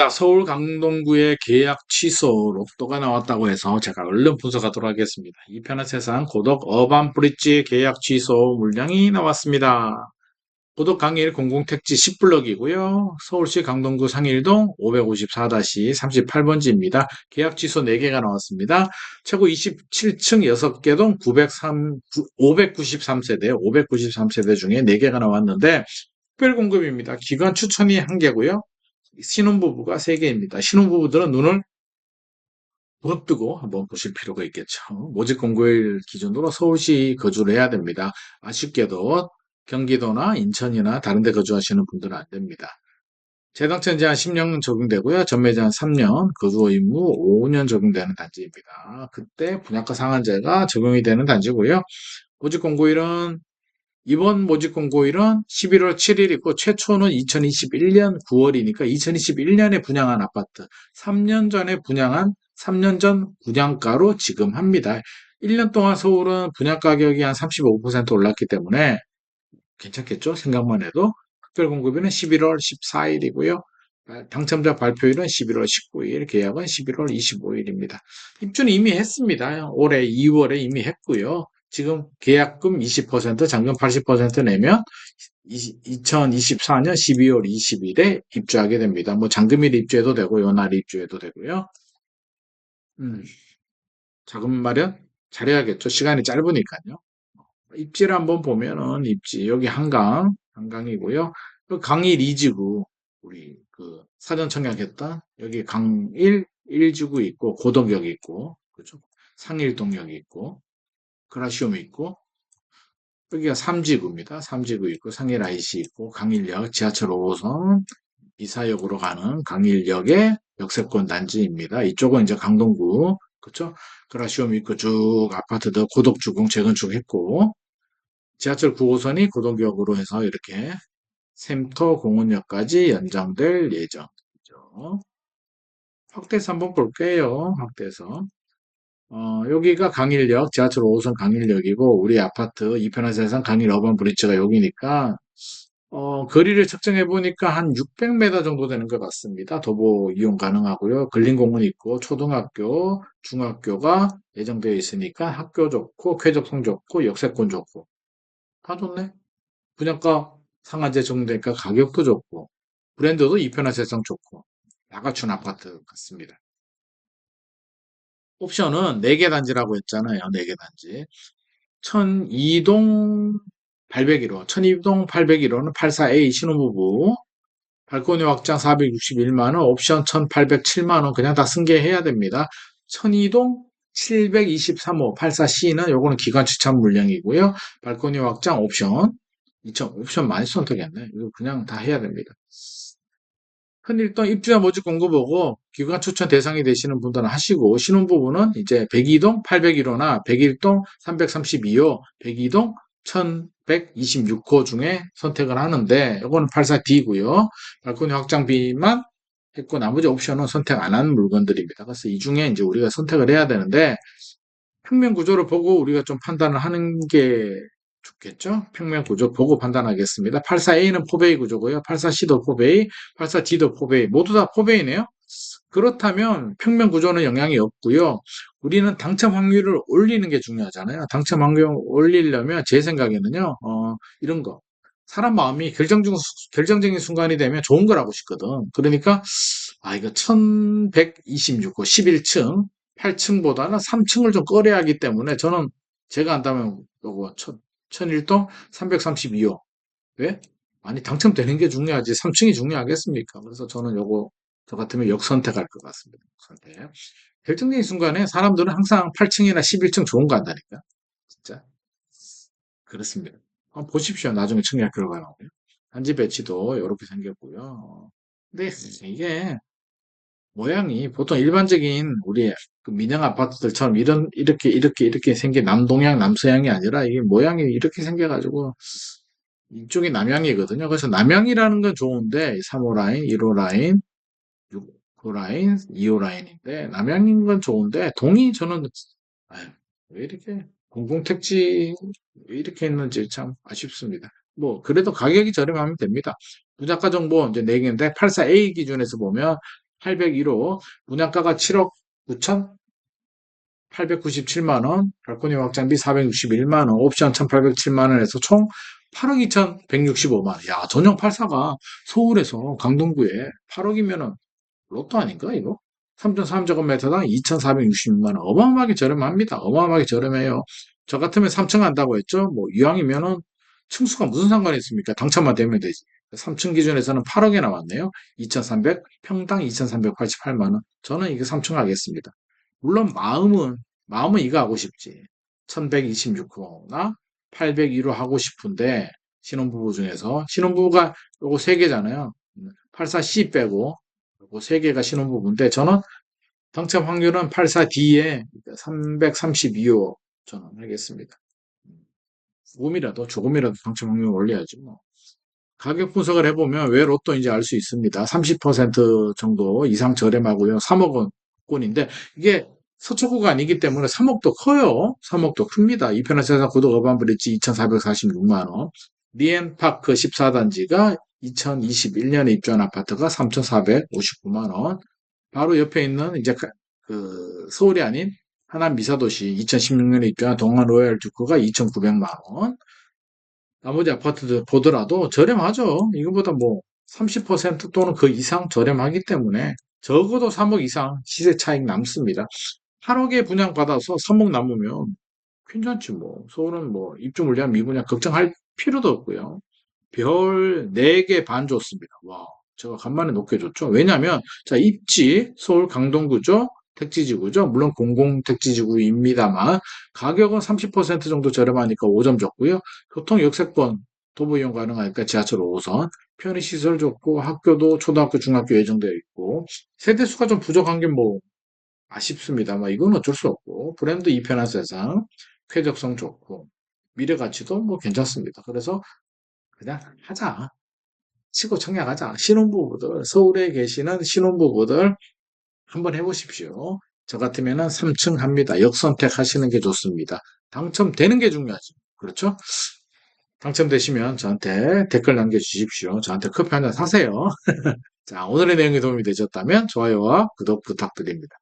자, 서울 강동구의 계약 취소 로또가 나왔다고 해서 제가 얼른 분석하도록 하겠습니다. 이 편의 세상 고덕 어반 브릿지 계약 취소 물량이 나왔습니다. 고덕 강일 공공택지 10블럭이고요. 서울시 강동구 상일동 554-38번지입니다. 계약 취소 4개가 나왔습니다. 최고 27층 6개 동 593세대, 593세대 중에 4개가 나왔는데 특별 공급입니다. 기관 추천이 1개고요. 신혼부부가 3개입니다. 신혼부부들은 눈을 부릅뜨고 한번 보실 필요가 있겠죠. 모집 공고일 기준으로 서울시 거주를 해야 됩니다. 아쉽게도 경기도나 인천이나 다른 데 거주하시는 분들은 안 됩니다. 재당첨 제한 10년 적용되고요. 전매 제한 3년, 거주 의무 5년 적용되는 단지입니다. 그때 분양가 상한제가 적용이 되는 단지고요. 모집 공고일은 이번 모집 공고일은 11월 7일이고 최초는 2021년 9월이니까 2021년에 분양한 아파트 3년 전에 분양한 3년 전 분양가로 지금 합니다. 1년 동안 서울은 분양 가격이 한 35% 올랐기 때문에 괜찮겠죠? 생각만 해도. 특별 공급일은 11월 14일이고요. 당첨자 발표일은 11월 19일, 계약은 11월 25일입니다. 입주는 이미 했습니다. 올해 2월에 이미 했고요. 지금 계약금 20%, 잔금 80% 내면 2024년 12월 20일에 입주하게 됩니다. 뭐 잔금일 입주해도 되고 연말 입주해도 되고요. 음, 자금 마련 잘해야겠죠. 시간이 짧으니까요. 입지를 한번 보면은 입지 여기 한강이고요. 그 강일 2지구 우리 그 사전 청약했던 여기 강일 1지구 있고 고덕역 있고 그죠? 상일동역 있고 그라시움 있고 여기가 3지구입니다. 3지구 있고 상일 IC 있고 강일역 지하철 5호선 이사역으로 가는 강일역의 역세권 단지입니다. 이쪽은 이제 강동구 그렇죠? 그라시움 있고 쭉 아파트들 고덕주공 재건축 했고 지하철 9호선이 고덕역으로 해서 이렇게 샘터 공원역까지 연장될 예정이죠. 확대해서 한번 볼게요. 확대해서. 여기가 강일역, 지하철 5호선 강일역이고, 우리 아파트 이편한 세상 강일 어반 브릿지가 여기니까, 거리를 측정해 보니까 한 600m 정도 되는 것 같습니다. 도보 이용 가능하고요. 근린공원 있고, 초등학교, 중학교가 예정되어 있으니까 학교 좋고, 쾌적성 좋고, 역세권 좋고, 다 좋네. 분양가 상한제 적용되니까 가격도 좋고 브랜드도 이편한 세상 좋고 다 갖춘 아파트 같습니다. 옵션은 4개 단지라고 했잖아요. 4개 단지. 1002동 801호, 1002동 801호는 84A 신혼부부, 발코니 확장 461만 원, 옵션 1807만 원 그냥 다 승계해야 됩니다. 1002동 723호 84C는 요거는 기관 추천 물량이고요. 발코니 확장 옵션 2천 옵션 많이 선택했네. 이거 그냥 다 해야 됩니다. 흔일동 입주자 모집 공고 보고 기관 추천 대상이 되시는 분들은 하시고 신혼부부는 이제 102동 801호나 101동 332호, 102동 1126호 중에 선택을 하는데 이거는 84D고요. 발코니 확장비만 했고 나머지 옵션은 선택 안 한 물건들입니다. 그래서 이 중에 이제 우리가 선택을 해야 되는데 평면 구조를 보고 우리가 좀 판단을 하는 게 좋겠죠? 평면 구조 보고 판단하겠습니다. 84A는 포베이 구조고요. 84C도 포베이, 84D도 포베이. 모두 다 포베이네요. 그렇다면 평면 구조는 영향이 없고요. 우리는 당첨 확률을 올리는 게 중요하잖아요. 당첨 확률을 올리려면 제 생각에는요. 이런 거. 사람 마음이 결정적인 순간이 되면 좋은 거라고 싶거든. 그러니까 이거 1126호 11층 8층보다는 3층을 좀 꺼려야 하기 때문에 저는 제가 한다면 요거 1001동 332호. 왜? 아니, 당첨되는 게 중요하지. 3층이 중요하겠습니까? 그래서 저는 요거, 저 같으면 역선택할 것 같습니다. 역선택. 결정적인 순간에 사람들은 항상 8층이나 11층 좋은 거 한다니까. 진짜. 그렇습니다. 한번 보십시오. 나중에 청약 결과 나오고요. 단지 배치도 이렇게 생겼고요. 근데 이게 모양이 보통 일반적인 우리 그 민영 아파트들처럼 이렇게 생긴 남동향, 남서향이 아니라 이게 모양이 이렇게 생겨가지고 이쪽이 남향이거든요. 그래서 남향이라는 건 좋은데 3호 라인, 1호 라인, 6호 라인, 2호 라인인데 남향인 건 좋은데 동이 저는 아유, 왜 이렇게 공공택지 왜 이렇게 했는지 참 아쉽습니다. 뭐 그래도 가격이 저렴하면 됩니다. 분양가 정보 이제 4개인데 84A 기준에서 보면 801호 분양가가 7억 9,897만원, 발코니 확장비 461만원, 옵션 1,807만원에서 총 8억 2,165만원. 야, 전용 84가 서울에서 강동구에 8억이면은 로또 아닌가, 이거? 3.3제곱미터당 2,466만원. 어마어마하게 저렴합니다. 어마어마하게 저렴해요. 저 같으면 3층 한다고 했죠? 뭐, 이왕이면은 층수가 무슨 상관이 있습니까? 당첨만 되면 되지. 3층 기준에서는 8억에 나왔네요. 2,300, 평당 2,388만원. 저는 이거 3층 하겠습니다. 물론 마음은 이거 하고 싶지. 1126호나 801호 하고 싶은데, 신혼부부 중에서, 신혼부부가 요거 3개잖아요. 84C 빼고, 요거 3개가 신혼부부인데, 저는 당첨 확률은 84D에 332호 저는 하겠습니다. 조금이라도 당첨 확률 올려야지 뭐. 가격 분석을 해보면 왜 로또인지 알 수 있습니다. 30% 정도 이상 저렴하고요. 3억 원권인데 이게 서초구가 아니기 때문에 3억도 커요. 3억도 큽니다. 이편한 세상 구독 어반 브릿지 2,446만 원. 리엔파크 14단지가 2021년에 입주한 아파트가 3,459만 원. 바로 옆에 있는 이제 그 서울이 아닌 하남 미사도시 2016년에 입주한 동안 로얄 주크가 2,900만 원. 나머지 아파트들 보더라도 저렴하죠. 이거보다 뭐 30% 또는 그 이상 저렴하기 때문에 적어도 3억 이상 시세 차익 남습니다. 8억에 분양받아서 3억 남으면 괜찮지 뭐. 서울은 뭐 입주 물량 미분양 걱정할 필요도 없고요. 별 4개 반 줬습니다. 와, 제가 간만에 높게 줬죠. 왜냐면 자, 입지 서울 강동구죠. 택지지구죠. 물론 공공택지지구입니다만 가격은 30% 정도 저렴하니까 5점 줬고요. 교통 역세권 도보 이용 가능하니까 지하철 5호선, 편의시설 좋고 학교도 초등학교, 중학교 예정되어 있고 세대수가 좀 부족한 게 뭐 아쉽습니다만 이건 어쩔 수 없고 브랜드 이편한 세상, 쾌적성 좋고 미래 가치도 뭐 괜찮습니다. 그래서 그냥 하자. 치고 청약하자. 신혼부부들, 서울에 계시는 신혼부부들 한번 해보십시오. 저 같으면은 3층 합니다. 역선택 하시는 게 좋습니다. 당첨되는 게 중요하죠. 그렇죠? 당첨되시면 저한테 댓글 남겨주십시오. 저한테 커피 한 잔 사세요. 자, 오늘의 내용이 도움이 되셨다면 좋아요와 구독 부탁드립니다.